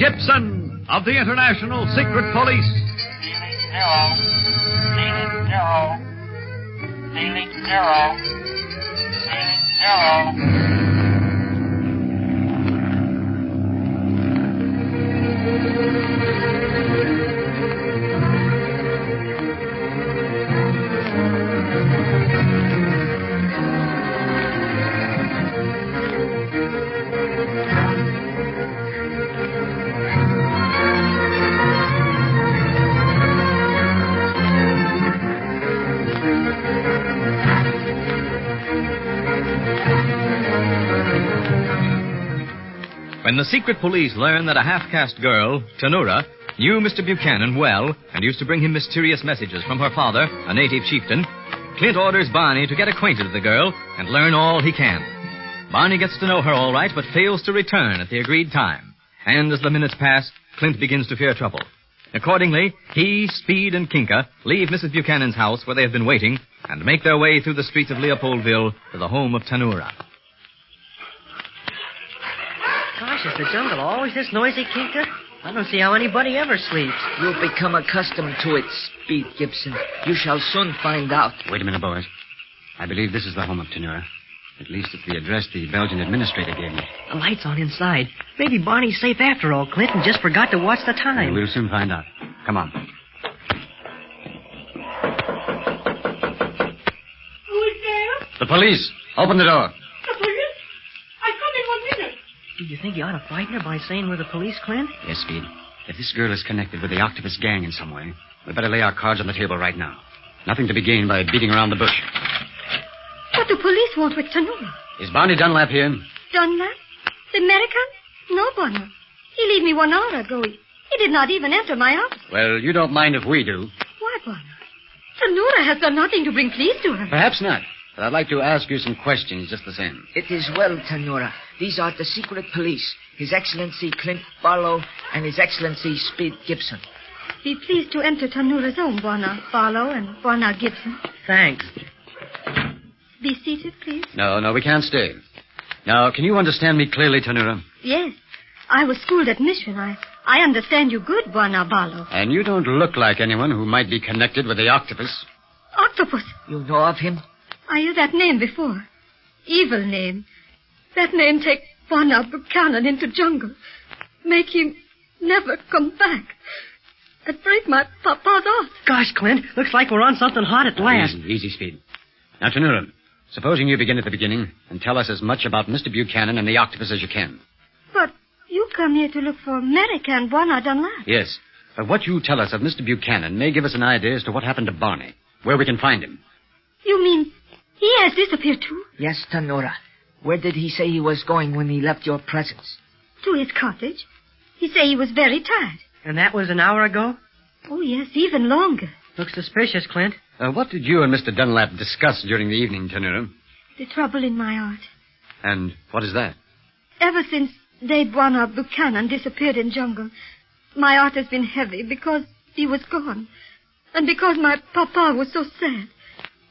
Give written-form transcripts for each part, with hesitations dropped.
Gibson of the International Secret Police. Ceiling zero. Ceiling zero. When the secret police learned that a half-caste girl, Tanura, knew Mr. Buchanan well and used to bring him mysterious messages from her father, a native chieftain, Clint orders Barney to get acquainted with the girl and learn all he can. Barney gets to know her all right, but fails to return at the agreed time. And as the minutes pass, Clint begins to fear trouble. Accordingly, he, Speed, and Kinka leave Mrs. Buchanan's house where they have been waiting and make their way through the streets of Leopoldville to the home of Tanura. Gosh, is the jungle always this noisy, Kinka? I don't see how anybody ever sleeps. You'll become accustomed to it, Speed Gibson. You shall soon find out. Wait a minute, boys. I believe this is the home of Tanura. At least it's the address the Belgian administrator gave me. The light's on inside. Maybe Barney's safe after all, Clint, and just forgot to watch the time. We'll soon find out. Come on. Who is there? The police. Open the door. The police? I come in 1 minute. Do you think you ought to frighten her by saying we're the police, Clint? Yes, Speed. If this girl is connected with the Octopus gang in some way, we better lay our cards on the table right now. Nothing to be gained by beating around the bush. What do police want with Tanura? Is Barney Dunlap here? Dunlap? The American? No, Barney. He left me 1 hour ago. He did not even enter my office. Well, you don't mind if we do. Why, Barney? Tanura has done nothing to bring peace to her. Perhaps not. But I'd like to ask you some questions just the same. It is well, Tanura. These are the secret police. His Excellency Clint Barlow and His Excellency Speed Gibson. Be pleased to enter Tanura's home, Bwana Barlow and Bwana Gibson. Thanks. Be seated, please. No, we can't stay. Now, can you understand me clearly, Tanura? Yes. I was schooled at Mission. I understand you good, Bwana Barlow. And you don't look like anyone who might be connected with the Octopus. Octopus? You know of him? I heard that name before. Evil name. That name take Bwana Buchanan into jungle. Make him never come back. And break my papa's heart. Gosh, Clint, looks like we're on something hot at last. Easy, Speed. Now, Tanura, supposing you begin at the beginning and tell us as much about Mr. Buchanan and the Octopus as you can. But you come here to look for America and Bwana Dunlap. Yes, but what you tell us of Mr. Buchanan may give us an idea as to what happened to Barney, where we can find him. You mean he has disappeared too? Yes, Tanura. Where did he say he was going when he left your presence? To his cottage. He say he was very tired. And that was an hour ago? Oh, yes, even longer. Looks suspicious, Clint. What did you and Mr. Dunlap discuss during the evening, Tanura? The trouble in my heart. And what is that? Ever since day Bwana Buchanan disappeared in jungle, my heart has been heavy because he was gone. And because my papa was so sad.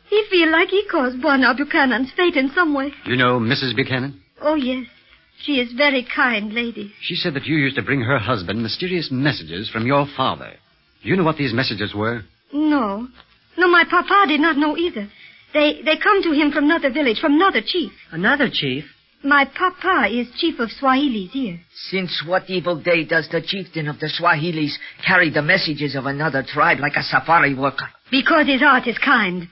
He feel like he caused Bwana Buchanan's fate in some way. You know Mrs. Buchanan? Oh, yes. She is very kind lady. She said that you used to bring her husband mysterious messages from your father. Do you know what these messages were? No. No, my papa did not know either. They come to him from another village, from another chief. Another chief? My papa is chief of Swahilis here. Since what evil day does the chieftain of the Swahilis carry the messages of another tribe like a safari worker? Because his heart is kind.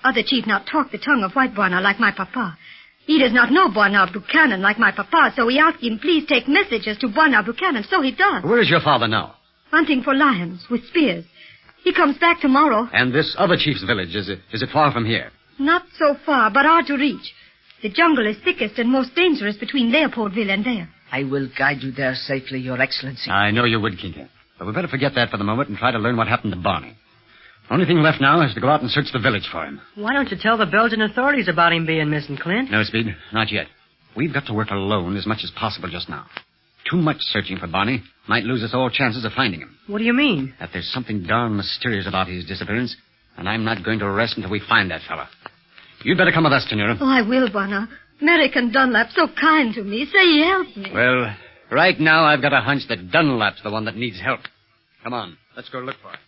Other chief not talk the tongue of white Bwana like my papa. He does not know Bwana Buchanan like my papa, so he asked him please take messages to Bwana Buchanan, so he does. Where is your father now? Hunting for lions with spears. He comes back tomorrow. And this other chief's village, is it far from here? Not so far, but hard to reach. The jungle is thickest and most dangerous between Leopoldville and there. I will guide you there safely, Your Excellency. I know you would, Kinka. But we better forget that for the moment and try to learn what happened to Barney. Only thing left now is to go out and search the village for him. Why don't you tell the Belgian authorities about him being missing, Clint? No, Speed, not yet. We've got to work alone as much as possible just now. Too much searching for Barney might lose us all chances of finding him. What do you mean? That there's something darn mysterious about his disappearance, and I'm not going to rest until we find that fella. You'd better come with us, Tanura. Oh, I will, Bwana. American Dunlap, so kind to me. Say he helped me. Well, Right now, I've got a hunch that Dunlap's the one that needs help. Come on, let's go look for it.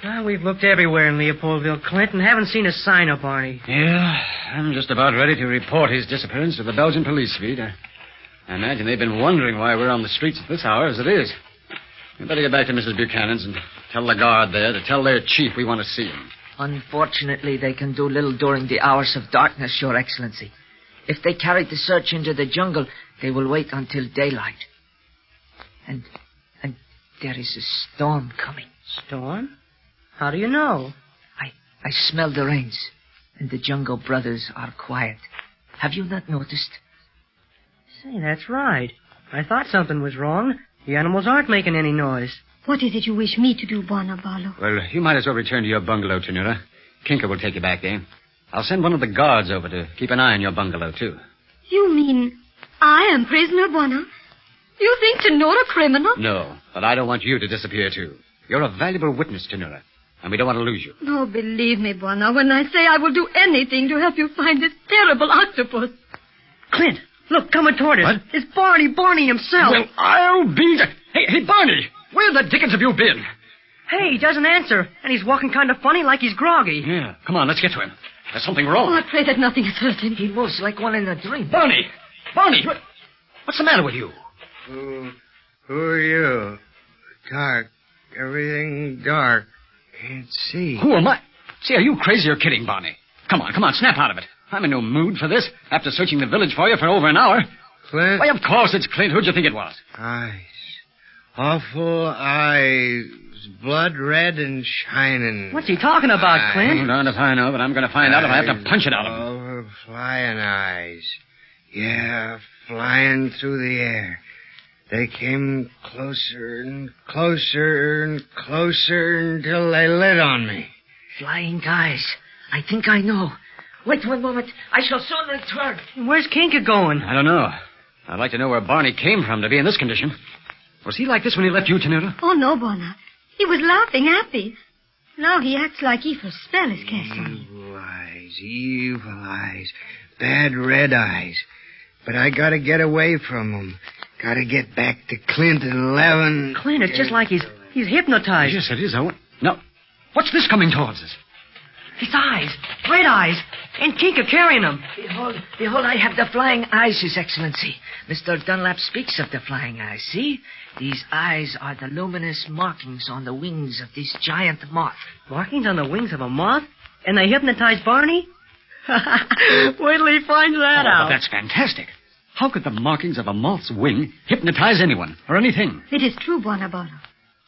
Well, we've looked everywhere in Leopoldville, Clint, and haven't seen a sign of Barney. Yeah, I'm just about ready to report his disappearance to the Belgian police, Speed. I imagine they've been wondering why we're on the streets at this hour as it is. We better get back to Mrs. Buchanan's and tell the guard there to tell their chief we want to see him. Unfortunately, they can do little during the hours of darkness, Your Excellency. If they carry the search into the jungle, they will wait until daylight. And there is a storm coming. Storm? How do you know? I smell the rains, and the jungle brothers are quiet. Have you not noticed? Say, that's right. I thought something was wrong. The animals aren't making any noise. What is it you wish me to do, Bwana Barlow? Well, you might as well return to your bungalow, Tenura. Kinka will take you back there. I'll send one of the guards over to keep an eye on your bungalow, too. You mean I am prisoner, Bwana? You think Tenura criminal? No, but I don't want you to disappear, too. You're a valuable witness, Tenura, and we don't want to lose you. Oh, believe me, Bwana, when I say I will do anything to help you find this terrible octopus. Clint, look, coming toward us. What? It's Barney himself. Well, I'll be the... Hey, Barney! Where the dickens have you been? Hey, he doesn't answer, and he's walking kind of funny like he's groggy. Yeah, come on, let's get to him. There's something wrong. Oh, I pray that nothing has hurt him. He moves like one in a dream. Barney! What's the matter with you? Who are you? Dark. Everything dark. Can't see. Who am I? See, are you crazy or kidding, Barney? Come on, snap out of it. I'm in no mood for this, after searching the village for you for over an hour. Clint? Why, of course it's Clint. Who'd you think it was? Eyes. Awful eyes. Blood red and shining. What's he talking about, Clint? Darned if I know, but I'm going to find out if I have to punch it out of him. Oh, flying eyes. Yeah, flying through the air. They came closer and closer and closer until they lit on me. Flying guys. I think I know. Wait 1 moment. I shall soon return. Where's Kinka going? I don't know. I'd like to know where Barney came from to be in this condition. Was he like this when he left you, Tenura? Oh, no, Bwana. He was laughing happy. Now he acts like Evil's spell is cast on him. Evil eyes. Bad red eyes. But I gotta get away from them. Gotta get back to Clint at 11. Clint, it's just like he's hypnotized. Yes, it is, Owen. No. What's this coming towards us? His eyes. Red eyes. And Kinka carrying them. Behold, I have the flying eyes, His Excellency. Mr. Dunlap speaks of the flying eyes. See? These eyes are the luminous markings on the wings of this giant moth. Markings on the wings of a moth? And they hypnotized Barney? Wait till he finds that out. That's fantastic. How could the markings of a moth's wing hypnotize anyone or anything? It is true, Bwana Barlow.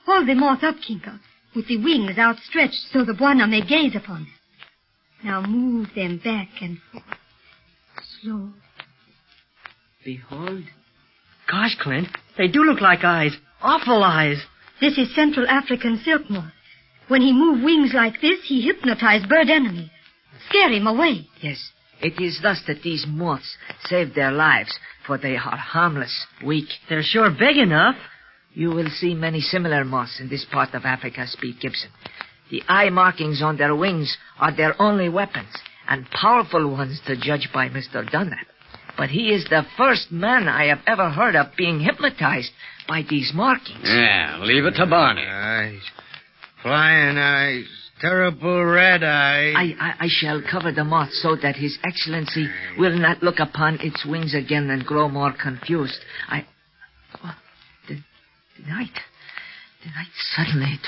Hold the moth up, Kinka, with the wings outstretched so the Bwana may gaze upon them. Now move them back and forth. Slow. Behold. Gosh, Clint, they do look like eyes. Awful eyes. This is Central African silk moth. When he move wings like this, he hypnotize bird enemy. Scare him away. Yes. It is thus that these moths save their lives, for they are harmless, weak. They're sure big enough. You will see many similar moths in this part of Africa, Speed Gibson. The eye markings on their wings are their only weapons, and powerful ones to judge by Mr. Dunlap. But he is the first man I have ever heard of being hypnotized by these markings. Yeah, leave it to Barney. Eyes. Flying eyes. Terrible red eyes. I shall cover the moth so that His Excellency will not look upon its wings again and grow more confused. The night suddenly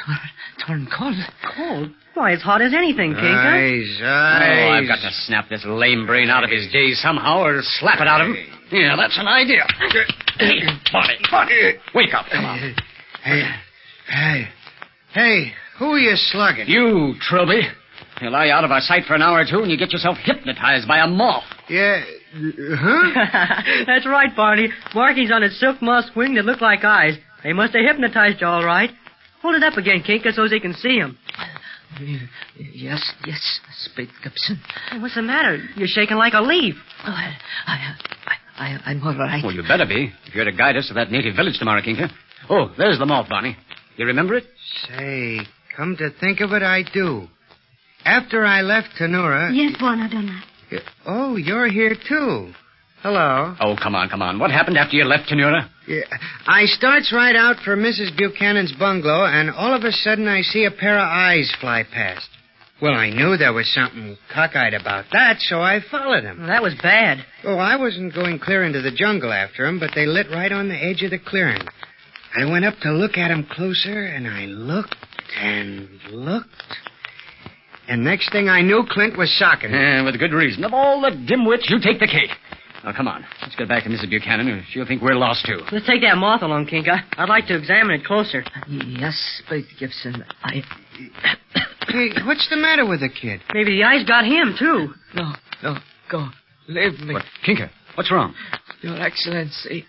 turned cold. Cold? Why, it's hot as anything, Kinka. Eyes. Oh, I've got to snap this lame brain out of his daze somehow or slap it out of him. Yeah, that's an idea. Hey, Barney, wake up. Come on. Hey, who are you slugging? You, Trilby. You lie out of our sight for an hour or two and you get yourself hypnotized by a moth. Yeah, huh? That's right, Barney. Markings on its silk moth's wing that look like eyes. They must have hypnotized you all right. Hold it up again, Kinka, so they can see him. Yes, Speed Gibson. Hey, what's the matter? You're shaking like a leaf. Oh, I'm all right. Well, you better be, if you're to guide us to that native village tomorrow, Kinka. Oh, there's the moth, Barney. You remember it? Say, come to think of it, I do. After I left Tanura... Yes, Bwana Dunlap. Oh, you're here, too. Hello. Oh, come on. What happened after you left Tanura? Yeah. I starts right out for Mrs. Buchanan's bungalow, and all of a sudden I see a pair of eyes fly past. Well, I knew there was something cockeyed about that, so I followed them. Well, that was bad. Oh, I wasn't going clear into the jungle after them, but they lit right on the edge of the clearing. I went up to look at them closer, and I looked and looked. And next thing I knew, Clint was socking me. With good reason. Of all the dimwits, you take the cake. Now, come on. Let's get back to Mrs. Buchanan, or she'll think we're lost, too. Let's take that moth along, Kinka. I'd like to examine it closer. Yes, Speed Gibson. Hey, what's the matter with the kid? Maybe the eyes got him, too. No, go. Leave me. What? Kinka, what's wrong? Your Excellency,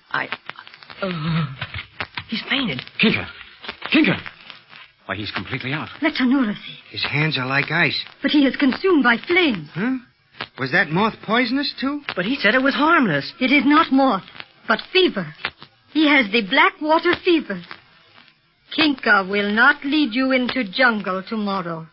He's fainted. Kinka. Why, he's completely out. Let Tanura see. His hands are like ice. But he is consumed by flames. Huh? Was that moth poisonous, too? But he said it was harmless. It is not moth, but fever. He has the black water fever. Kinka will not lead you into jungle tomorrow.